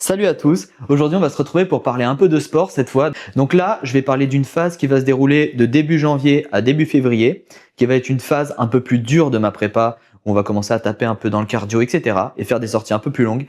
Salut à tous, aujourd'hui on va se retrouver pour parler un peu de sport cette fois. Donc là, je vais parler d'une phase qui va se dérouler de début janvier à début février, qui va être une phase un peu plus dure de ma prépa, où on va commencer à taper un peu dans le cardio, etc. et faire des sorties un peu plus longues.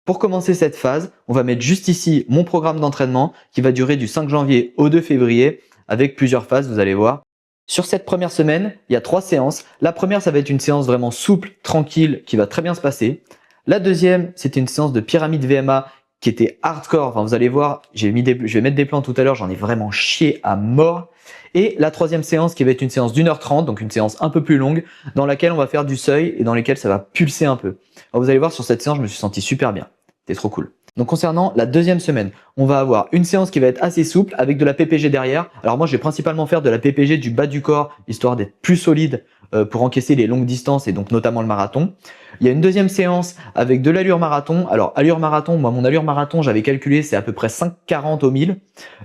Pour commencer cette phase, on va mettre juste ici mon programme d'entraînement qui va durer du 5 janvier au 2 février avec plusieurs phases, vous allez voir. Sur cette première semaine, il y a 3 séances. La première, ça va être une séance vraiment souple, tranquille, qui va très bien se passer. La deuxième, c'était une séance de pyramide VMA qui était hardcore. Enfin, vous allez voir, je vais mettre des plans tout à l'heure, j'en ai vraiment chié à mort. Et la troisième séance qui va être une séance d'1h30, donc une séance un peu plus longue, dans laquelle on va faire du seuil et dans laquelle ça va pulser un peu. Alors vous allez voir, sur cette séance, je me suis senti super bien. C'était trop cool. Donc concernant la deuxième semaine, on va avoir une séance qui va être assez souple avec de la PPG derrière. Alors moi, je vais principalement faire de la PPG du bas du corps, histoire d'être plus solide pour encaisser les longues distances et donc notamment le marathon. Il y a une deuxième séance avec de l'allure marathon. Alors allure marathon, moi mon allure marathon, j'avais calculé, c'est à peu près 5,40 au 1000.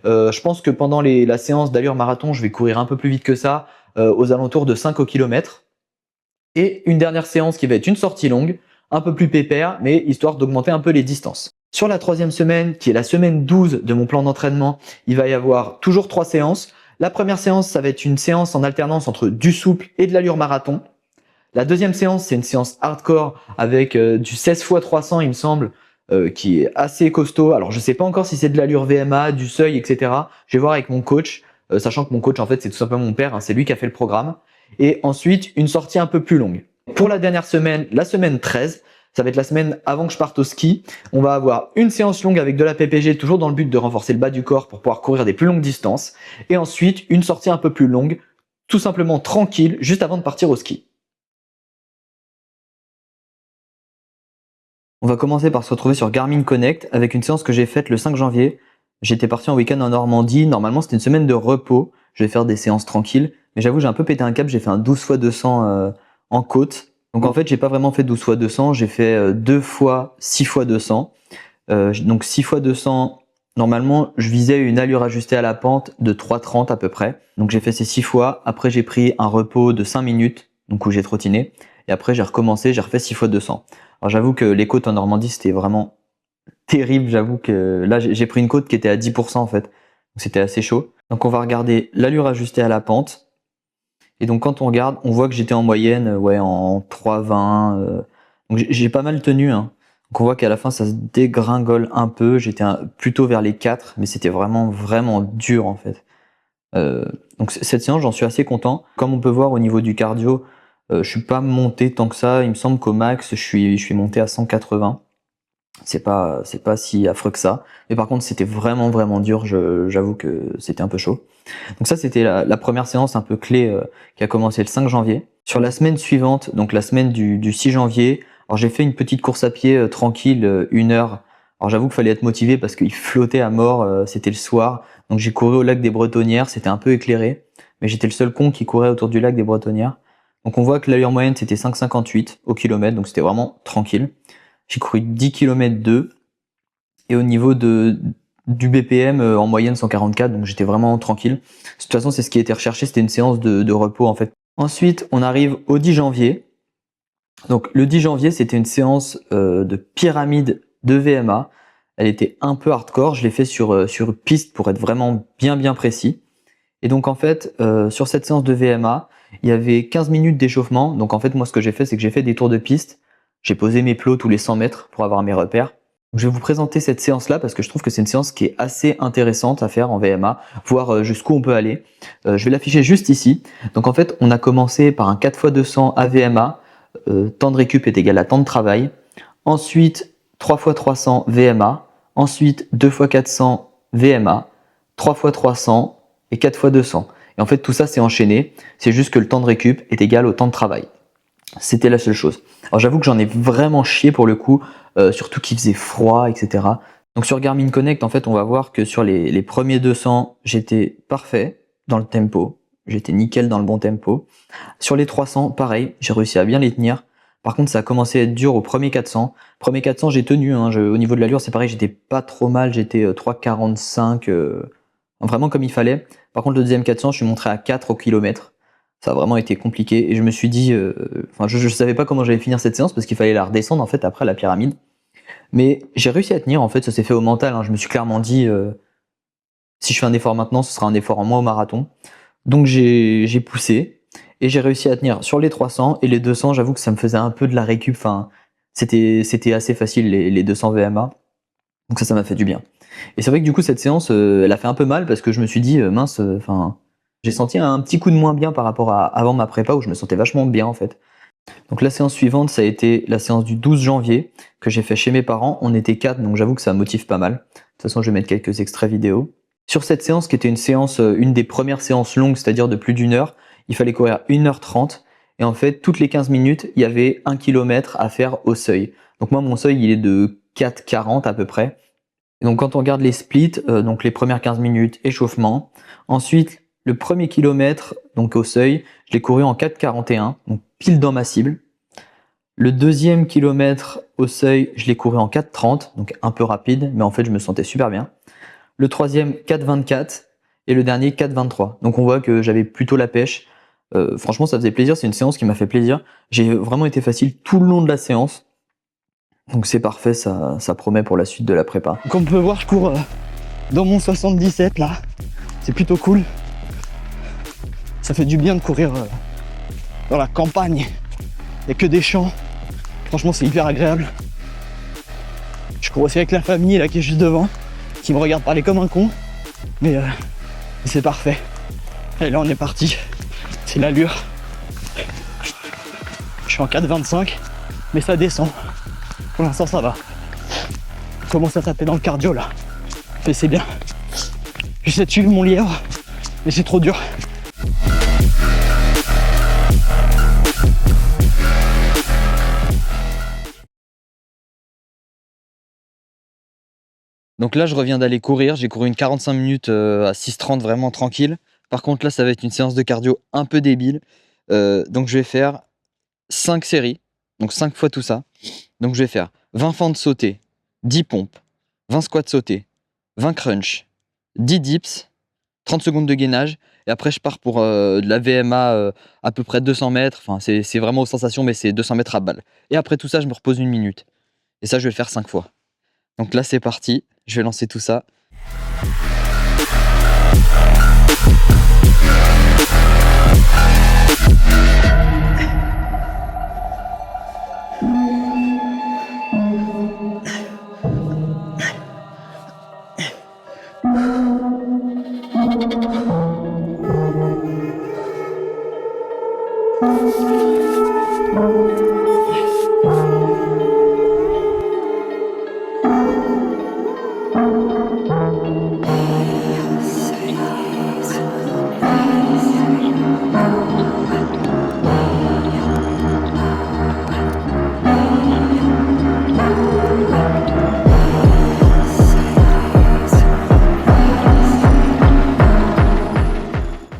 Je pense que pendant la séance d'allure marathon, je vais courir un peu plus vite que ça, aux alentours de 5 au kilomètre. Et une dernière séance qui va être une sortie longue, un peu plus pépère, mais histoire d'augmenter un peu les distances. Sur la troisième semaine, qui est la semaine 12 de mon plan d'entraînement, il va y avoir toujours 3 séances. La première séance, ça va être une séance en alternance entre du souple et de l'allure marathon. La deuxième séance, c'est une séance hardcore avec du 16 x 300, il me semble, qui est assez costaud. Alors, je sais pas encore si c'est de l'allure VMA, du seuil, etc. Je vais voir avec mon coach, sachant que mon coach, en fait, c'est tout simplement mon père, hein, c'est lui qui a fait le programme. Et ensuite, une sortie un peu plus longue. Pour la dernière semaine, la semaine 13, ça va être la semaine avant que je parte au ski. On va avoir une séance longue avec de la PPG, toujours dans le but de renforcer le bas du corps pour pouvoir courir des plus longues distances. Et ensuite, une sortie un peu plus longue, tout simplement tranquille, juste avant de partir au ski. On va commencer par se retrouver sur Garmin Connect avec une séance que j'ai faite le 5 janvier. J'étais parti en week-end en Normandie. Normalement, c'était une semaine de repos. Je vais faire des séances tranquilles. Mais j'avoue, j'ai un peu pété un câble. J'ai fait un 12 x 200 en côte. Donc en fait, j'ai pas vraiment fait 12 x 200. J'ai fait 2 fois 6 x 200. Donc 6 x 200, normalement, je visais une allure ajustée à la pente de 3,30 à peu près. Donc j'ai fait ces 6 fois. Après, j'ai pris un repos de 5 minutes, donc où j'ai trottiné. Et après, j'ai recommencé, j'ai refait 6 x 200. Alors j'avoue que les côtes en Normandie, c'était vraiment terrible. J'avoue que là, j'ai pris une côte qui était à 10% en fait. Donc c'était assez chaud. Donc on va regarder l'allure ajustée à la pente. Et donc quand on regarde, on voit que j'étais en moyenne en 3,20. Donc j'ai pas mal tenu, hein. Donc on voit qu'à la fin, ça se dégringole un peu. J'étais plutôt vers les 4, mais c'était vraiment dur en fait. Donc cette séance, j'en suis assez content. Comme on peut voir au niveau du cardio, je suis pas monté tant que ça. Il me semble qu'au max, je suis monté à 180. C'est pas si affreux que ça. Mais par contre, c'était vraiment dur. J'avoue que c'était un peu chaud. Donc ça, c'était la première séance un peu clé qui a commencé le 5 janvier. Sur la semaine suivante, donc la semaine du 6 janvier, alors j'ai fait une petite course à pied tranquille, 1 heure. Alors j'avoue qu'il fallait être motivé parce qu'il flottait à mort, c'était le soir. Donc j'ai couru au lac des Bretonnières, c'était un peu éclairé. Mais j'étais le seul con qui courait autour du lac des Bretonnières. Donc on voit que l'allure moyenne c'était 5,58 au kilomètre, donc c'était vraiment tranquille. J'ai couru 10 km 2. Et au niveau du BPM, en moyenne 144, donc j'étais vraiment tranquille. De toute façon, c'est ce qui était recherché, c'était une séance de repos en fait. Ensuite, on arrive au 10 janvier. Donc le 10 janvier, c'était une séance de pyramide de VMA. Elle était un peu hardcore, je l'ai fait sur piste pour être vraiment bien précis. Et donc en fait, sur cette séance de VMA, il y avait 15 minutes d'échauffement. Donc en fait, moi ce que j'ai fait, c'est que j'ai fait des tours de piste. J'ai posé mes plots tous les 100 mètres pour avoir mes repères. Je vais vous présenter cette séance-là parce que je trouve que c'est une séance qui est assez intéressante à faire en VMA, voir jusqu'où on peut aller. Je vais l'afficher juste ici. Donc en fait, on a commencé par un 4x200 AVMA. Temps de récup est égal à temps de travail. Ensuite, 3x300 VMA. Ensuite, 2x400 VMA. 3x300 et 4x200. Et en fait, tout ça, c'est enchaîné. C'est juste que le temps de récup est égal au temps de travail. C'était la seule chose. Alors j'avoue que j'en ai vraiment chié pour le coup, surtout qu'il faisait froid, etc. Donc sur Garmin Connect, en fait, on va voir que sur les premiers 200, j'étais parfait dans le tempo. J'étais nickel dans le bon tempo. Sur les 300, pareil, j'ai réussi à bien les tenir. Par contre, ça a commencé à être dur au premier 400. Premier 400, j'ai tenu. Au niveau de l'allure, c'est pareil, j'étais pas trop mal. J'étais 3,45, vraiment comme il fallait. Par contre, le deuxième 400, je suis monté à 4 au kilomètre. Ça a vraiment été compliqué et je me suis dit, je savais pas comment j'allais finir cette séance parce qu'il fallait la redescendre en fait après la pyramide. Mais j'ai réussi à tenir, en fait, ça s'est fait au mental, hein. Je me suis clairement dit, si je fais un effort maintenant, ce sera un effort en moins au marathon. Donc j'ai poussé et j'ai réussi à tenir sur les 300 et les 200, j'avoue que ça me faisait un peu de la récup, enfin, c'était assez facile les 200 VMA. Donc ça m'a fait du bien. Et c'est vrai que du coup, cette séance, elle a fait un peu mal parce que je me suis dit, mince, enfin, j'ai senti un petit coup de moins bien par rapport à avant ma prépa où je me sentais vachement bien en fait. Donc la séance suivante, ça a été la séance du 12 janvier que j'ai fait chez mes parents. On était 4, donc j'avoue que ça motive pas mal. De toute façon, je vais mettre quelques extraits vidéo. Sur cette séance, qui était une séance, une des premières séances longues, c'est-à-dire de plus d'une heure, il fallait courir 1h30. Et en fait, toutes les 15 minutes, il y avait 1 km à faire au seuil. Donc moi, mon seuil, il est de 4,40 à peu près. Et donc quand on regarde les splits, donc les premières 15 minutes, échauffement. Ensuite, le premier kilomètre, donc au seuil, je l'ai couru en 4,41, donc pile dans ma cible. Le deuxième kilomètre au seuil, je l'ai couru en 4,30, donc un peu rapide, mais en fait je me sentais super bien. Le troisième, 4,24 et le dernier, 4,23. Donc on voit que j'avais plutôt la pêche. Franchement, ça faisait plaisir, c'est une séance qui m'a fait plaisir. J'ai vraiment été facile tout le long de la séance. Donc c'est parfait, ça promet pour la suite de la prépa. Comme on peut voir, je cours dans mon 77 là. C'est plutôt cool. Ça fait du bien de courir dans la campagne. Il n'y a que des champs. Franchement, c'est hyper agréable. Je cours aussi avec la famille là qui est juste devant, qui me regarde parler comme un con. Mais c'est parfait. Et là, on est parti. C'est l'allure. Je suis en 4,25, mais ça descend. Pour l'instant, ça va. Je commence à taper dans le cardio là. Mais c'est bien. J'essaie de suivre mon lièvre, mais c'est trop dur. Donc là, je reviens d'aller courir. J'ai couru une 45 minutes à 6,30, vraiment tranquille. Par contre, là, ça va être une séance de cardio un peu débile. Donc je vais faire 5 séries, donc 5 fois tout ça. Donc je vais faire 20 fentes sautées, 10 pompes, 20 squats sautés, 20 crunch, 10 dips, 30 secondes de gainage. Et après, je pars pour de la VMA à peu près 200 mètres. Enfin, c'est vraiment aux sensations, mais c'est 200 mètres à balle. Et après tout ça, je me repose 1 minute. Et ça, je vais le faire 5 fois. Donc là, c'est parti. Je vais lancer tout ça.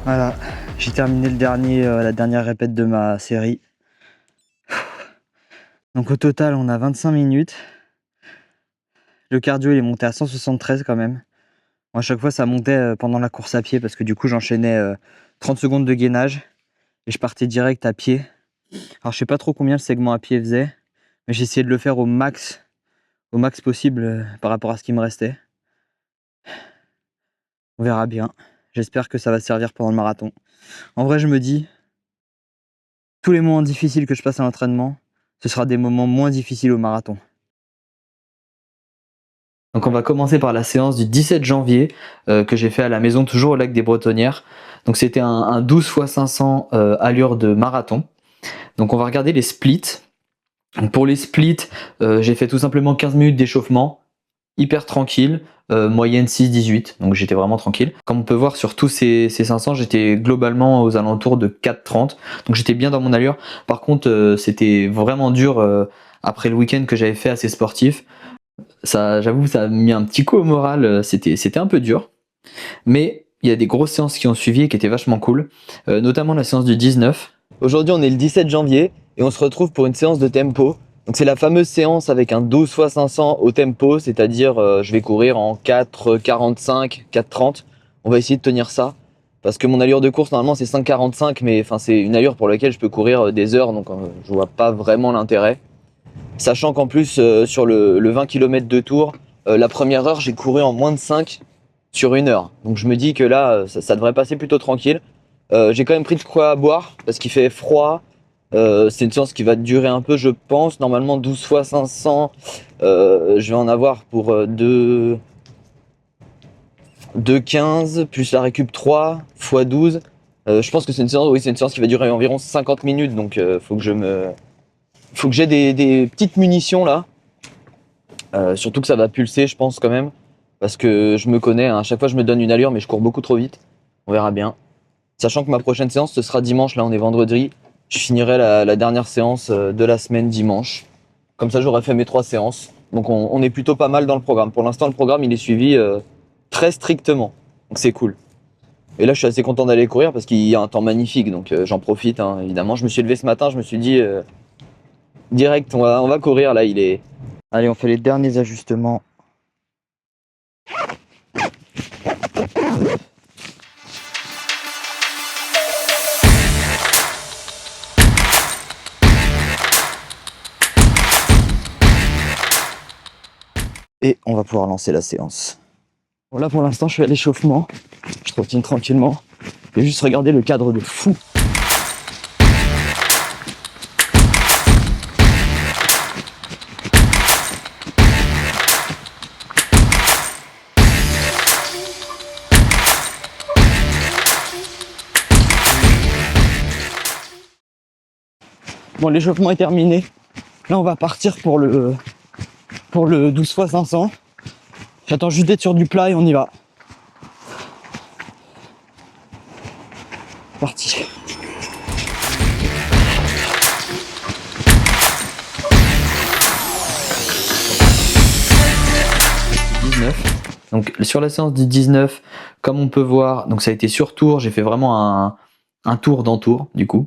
Voilà, j'ai terminé la dernière répète de ma série. Donc au total, on a 25 minutes. Le cardio, il est monté à 173 quand même. Moi, à chaque fois, ça montait pendant la course à pied parce que du coup, j'enchaînais 30 secondes de gainage et je partais direct à pied. Alors, je sais pas trop combien le segment à pied faisait, mais j'ai essayé de le faire au max possible par rapport à ce qui me restait. On verra bien. J'espère que ça va servir pendant le marathon. En vrai, je me dis, tous les moments difficiles que je passe à l'entraînement, ce sera des moments moins difficiles au marathon. Donc on va commencer par la séance du 17 janvier que j'ai fait à la maison, toujours au lac des Bretonnières. Donc c'était un 12 x 500 allure de marathon. Donc on va regarder les splits. Donc pour les splits, j'ai fait tout simplement 15 minutes d'échauffement, hyper tranquille, moyenne 6,18, donc j'étais vraiment tranquille. Comme on peut voir sur tous ces 500, j'étais globalement aux alentours de 4,30, donc j'étais bien dans mon allure. Par contre, c'était vraiment dur après le week-end que j'avais fait assez sportif. Ça, j'avoue, ça a mis un petit coup au moral, c'était un peu dur. Mais il y a des grosses séances qui ont suivi et qui étaient vachement cool, notamment la séance du 19. Aujourd'hui, on est le 17 janvier et on se retrouve pour une séance de tempo. Donc c'est la fameuse séance avec un 12 x 500 au tempo, c'est-à-dire je vais courir en 4,45, 4,30. On va essayer de tenir ça parce que mon allure de course normalement c'est 5,45, mais enfin c'est une allure pour laquelle je peux courir des heures, donc je vois pas vraiment l'intérêt. Sachant qu'en plus, sur le 20 km de tour, la première heure, j'ai couru en moins de 5 sur 1 heure. Donc je me dis que là, ça devrait passer plutôt tranquille. J'ai quand même pris de quoi boire parce qu'il fait froid. C'est une séance qui va durer un peu, je pense. Normalement, 12 fois 500, je vais en avoir pour 2,15 plus la récup 3 x 12. Je pense que c'est une séance, oui, c'est une séance qui va durer environ 50 minutes. Donc faut que j'ai des petites munitions là. Surtout que ça va pulser, je pense quand même. Parce que je me connais, hein, à chaque fois je me donne une allure, mais je cours beaucoup trop vite. On verra bien. Sachant que ma prochaine séance, ce sera dimanche, là on est vendredi. Je finirai la dernière séance de la semaine dimanche. Comme ça j'aurai fait mes 3 séances. Donc on est plutôt pas mal dans le programme. Pour l'instant le programme il est suivi très strictement. Donc c'est cool. Et là je suis assez content d'aller courir parce qu'il y a un temps magnifique. Donc j'en profite hein, évidemment. Je me suis levé ce matin, je me suis dit direct on va courir là il est... Allez on fait les derniers ajustements. Et on va pouvoir lancer la séance. Bon là pour l'instant je suis à l'échauffement, je trottine tranquillement. Et juste regarder le cadre de fou. Bon l'échauffement est terminé. Là on va partir pour le 12 x 500. J'attends juste d'être sur du plat et on y va. Parti. Donc sur la séance du 19, comme on peut voir, donc ça a été sur tour, j'ai fait vraiment un tour dans tour du coup.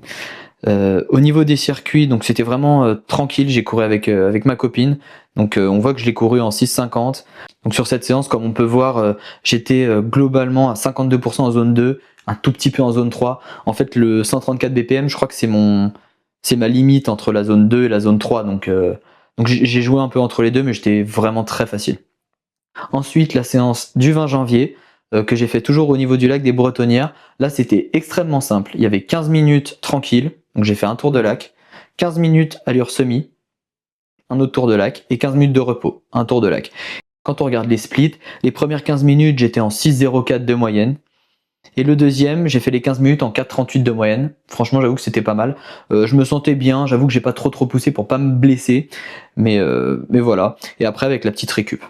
Au niveau des circuits, donc c'était vraiment tranquille, j'ai couru avec ma copine. Donc on voit que je l'ai couru en 6,50. Donc sur cette séance, comme on peut voir, j'étais globalement à 52% en zone 2, un tout petit peu en zone 3. En fait le 134 BPM, je crois que c'est ma limite entre la zone 2 et la zone 3. Donc j'ai joué un peu entre les deux, mais j'étais vraiment très facile. Ensuite la séance du 20 janvier, que j'ai fait toujours au niveau du lac des Bretonnières. Là c'était extrêmement simple, il y avait 15 minutes tranquille, donc j'ai fait un tour de lac, 15 minutes allure semi, un autre tour de lac, et 15 minutes de repos, un tour de lac. Quand on regarde les splits, les premières 15 minutes j'étais en 6,04 de moyenne, et le deuxième j'ai fait les 15 minutes en 4,38 de moyenne. Franchement j'avoue que c'était pas mal, je me sentais bien, j'avoue que j'ai pas trop poussé pour pas me blesser, mais voilà, et après avec la petite récup.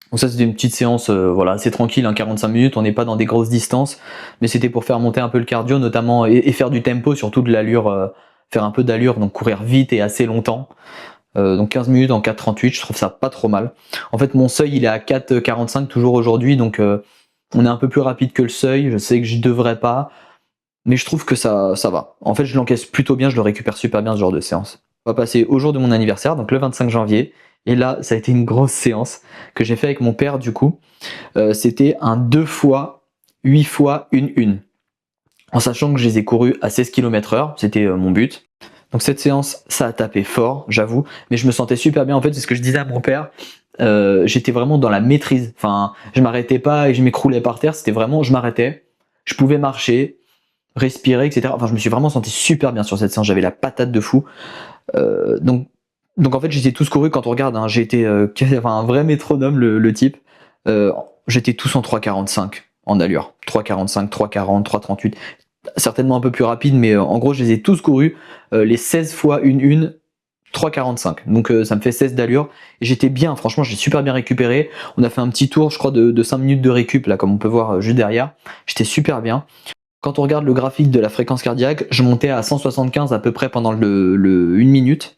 Donc ça c'était une petite séance voilà, assez tranquille, hein, 45 minutes, on n'est pas dans des grosses distances, mais c'était pour faire monter un peu le cardio notamment et faire du tempo, surtout de l'allure, faire un peu d'allure, donc courir vite et assez longtemps. Donc 15 minutes en 4,38, je trouve ça pas trop mal. En fait mon seuil il est à 4,45 toujours aujourd'hui, donc on est un peu plus rapide que le seuil, je sais que je devrais pas, mais je trouve que ça va. En fait je l'encaisse plutôt bien, je le récupère super bien ce genre de séance. On va passer au jour de mon anniversaire, donc le 25 janvier. Et là, ça a été une grosse séance que j'ai fait avec mon père du coup. C'était un 2 fois 8 fois 1-1. En sachant que je les ai courus à 16 km/h, c'était mon but. Donc cette séance, ça a tapé fort, j'avoue. Mais je me sentais super bien, en fait, c'est ce que je disais à mon père. J'étais vraiment dans la maîtrise. Enfin, je m'arrêtais pas et je m'écroulais par terre. C'était vraiment, je m'arrêtais, je pouvais marcher, respirer, etc. Enfin, je me suis vraiment senti super bien sur cette séance. J'avais la patate de fou. Donc en fait j'étais tous couru, quand on regarde, hein, j'ai été un vrai métronome le type. J'étais tous en 3,45 en allure. 3,45, 3,40, 3,38. Certainement un peu plus rapide, mais en gros je les ai tous courus. Les 16 fois 1-1, 3,45. Donc ça me fait 16 d'allure. Et j'étais bien, franchement j'ai super bien récupéré. On a fait un petit tour, je crois, de 5 minutes de récup, là comme on peut voir juste derrière. J'étais super bien. Quand on regarde le graphique de la fréquence cardiaque, je montais à 175 à peu près pendant le 1 minute.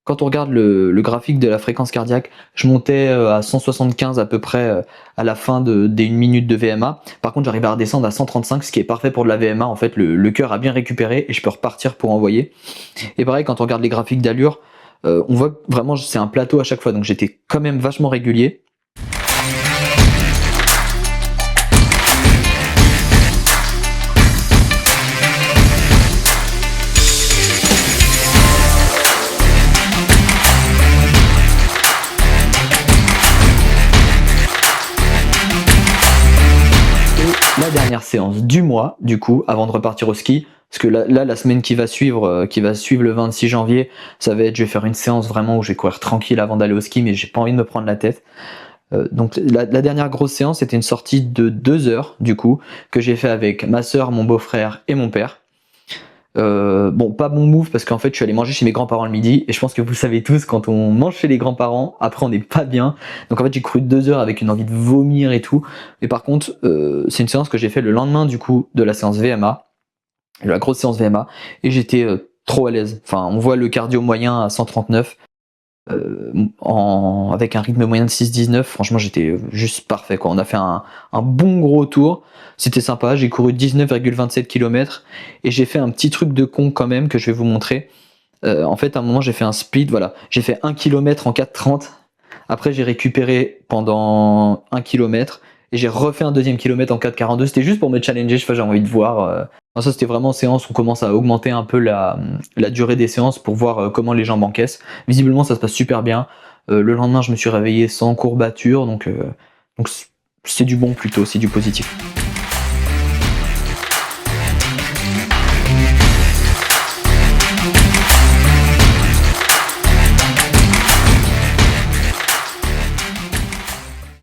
Quand on regarde le graphique de la fréquence cardiaque, je montais à 175 à peu près à la fin des 1 minute de VMA. Par contre, j'arrive à redescendre à 135, ce qui est parfait pour de la VMA. En fait, le cœur a bien récupéré et je peux repartir pour envoyer. Et pareil, quand on regarde les graphiques d'allure, on voit que vraiment c'est un plateau à chaque fois. Donc j'étais quand même vachement régulier. séance du mois, du coup, avant de repartir au ski. Parce que là la semaine qui va suivre le 26 janvier, ça va être, je vais faire une séance vraiment où je vais courir tranquille avant d'aller au ski, mais j'ai pas envie de me prendre la tête. Donc la dernière grosse séance, c'était une sortie de 2 heures, du coup, que j'ai fait avec ma soeur, mon beau-frère et mon père. Bon, pas bon move parce qu'en fait je suis allé manger chez mes grands-parents le midi, et je pense que vous le savez tous, quand on mange chez les grands-parents, après on n'est pas bien. Donc en fait j'ai couru 2 heures avec une envie de vomir et tout. Mais par contre, c'est une séance que j'ai fait le lendemain du coup de la séance VMA, la grosse séance VMA, et j'étais trop à l'aise. Enfin, on voit le cardio moyen à 139. Avec un rythme moyen de 6,19, franchement j'étais juste parfait quoi. On a fait un bon gros tour, c'était sympa, j'ai couru 19,27 km et j'ai fait un petit truc de con quand même que je vais vous montrer. En fait à un moment j'ai fait un split, voilà, j'ai fait 1 km en 4,30, après j'ai récupéré pendant 1 km et j'ai refait un deuxième kilomètre en 4,42, c'était juste pour me challenger, je sais pas, j'ai envie de voir. Non, ça c'était vraiment séance où on commence à augmenter un peu la durée des séances pour voir comment les jambes encaissent. Visiblement ça se passe super bien. Le lendemain je me suis réveillé sans courbature, donc c'est du bon plutôt, c'est du positif.